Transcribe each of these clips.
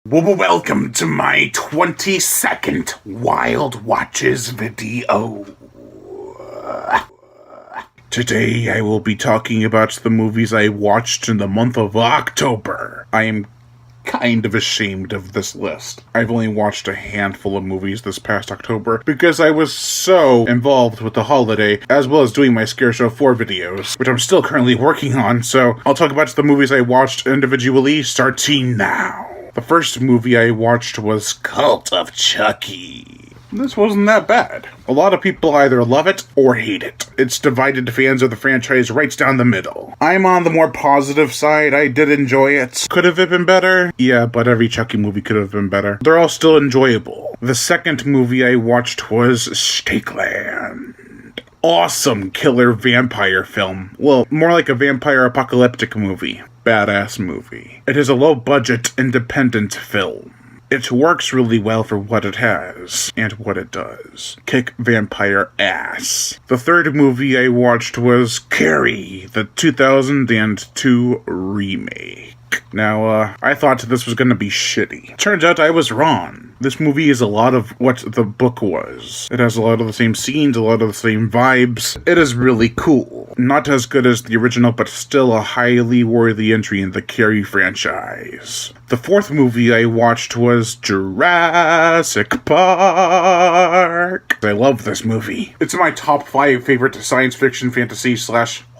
Welcome to my 20-second Wild Watches video. Today I will be talking about the movies I watched in the month of October. I am kind of ashamed of this list. I've only watched a handful of movies this past October because I was so involved with the holiday, as well as doing my Scare Show 4 videos, which I'm still currently working on, so I'll talk about the movies I watched individually, starting now. The first movie I watched was Cult of Chucky. This wasn't that bad. A lot of people either love it or hate it. It's divided fans of the franchise right down the middle. I'm on the more positive side. I did enjoy it. Could have it been better? Yeah, but every Chucky movie could have been better. They're all still enjoyable. The second movie I watched was Stakeland. Awesome killer vampire film. Well, more like a vampire apocalyptic movie. Badass movie. It is a low-budget, independent film. It works really well for what it has, and what it does. Kick vampire ass. The third movie I watched was Carrie, the 2002 remake. Now, I thought this was gonna be shitty. Turns out I was wrong. This movie is a lot of what the book was. It has a lot of the same scenes, a lot of the same vibes. It is really cool. Not as good as the original, but still a highly worthy entry in the Carrie franchise. The fourth movie I watched was Jurassic Park. I love this movie. It's my top 5 favorite science fiction, fantasy /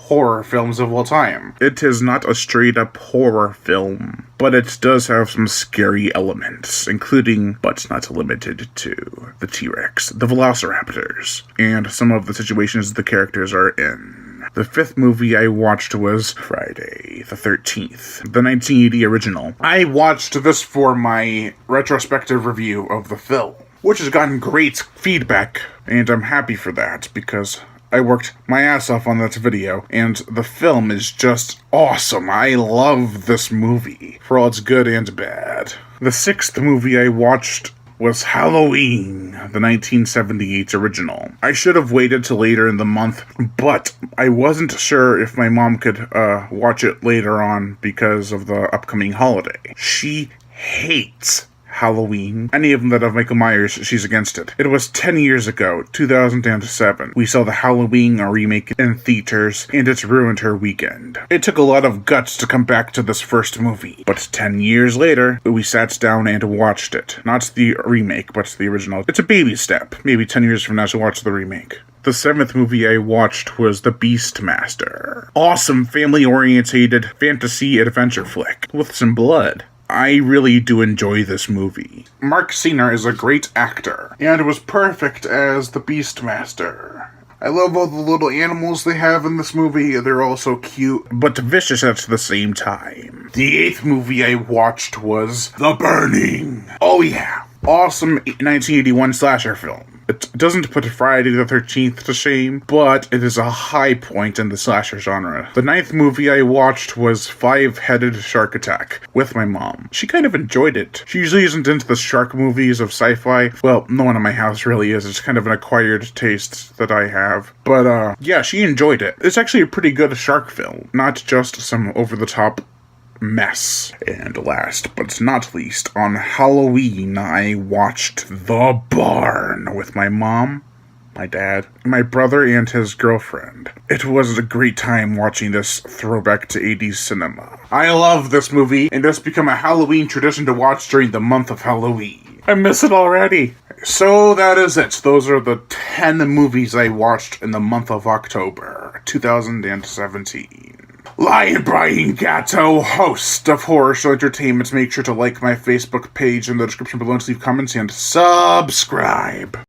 horror films of all time. It is not a straight-up horror film, but it does have some scary elements, including, but not limited to, the T-Rex, the Velociraptors, and some of the situations the characters are in. The fifth movie I watched was Friday the 13th, the 1980 original. I watched this for my retrospective review of the film, which has gotten great feedback, and I'm happy for that, because I worked my ass off on that video, and the film is just awesome. I love this movie, for all its good and bad. The sixth movie I watched was Halloween, the 1978 original. I should have waited till later in the month, but I wasn't sure if my mom could watch it later on because of the upcoming holiday. She hates Halloween. Any of them that have Michael Myers, she's against it. It was 10 years ago, 2007. We saw the Halloween remake in theaters, and it ruined her weekend. It took a lot of guts to come back to this first movie, but 10 years later, we sat down and watched it. Not the remake, but the original. It's a baby step. Maybe 10 years from now she'll watch the remake. The seventh movie I watched was The Beastmaster. Awesome family-orientated fantasy adventure flick with some blood. I really do enjoy this movie. Mark Cena is a great actor, and was perfect as the Beastmaster. I love all the little animals they have in this movie. They're all so cute, but vicious at the same time. The eighth movie I watched was The Burning. Oh yeah, awesome 1981 slasher film. It doesn't put Friday the 13th to shame, but it is a high point in the slasher genre. The ninth movie I watched was Five-Headed Shark Attack with my mom. She kind of enjoyed it. She usually isn't into the shark movies of sci-fi. Well, no one in my house really is. It's kind of an acquired taste that I have. But, yeah, she enjoyed it. It's actually a pretty good shark film, not just some over-the-top mess. And last but not least, on Halloween, I watched The Barn with my mom, my dad, my brother, and his girlfriend. It was a great time watching this throwback to 80s cinema. I love this movie, and it's become a Halloween tradition to watch during the month of Halloween. I miss it already. So that is it. Those are the 10 movies I watched in the month of October, 2017. Lion Brian Gatto, host of Horror Show Entertainment. Make sure to like my Facebook page in the description below to leave comments and subscribe.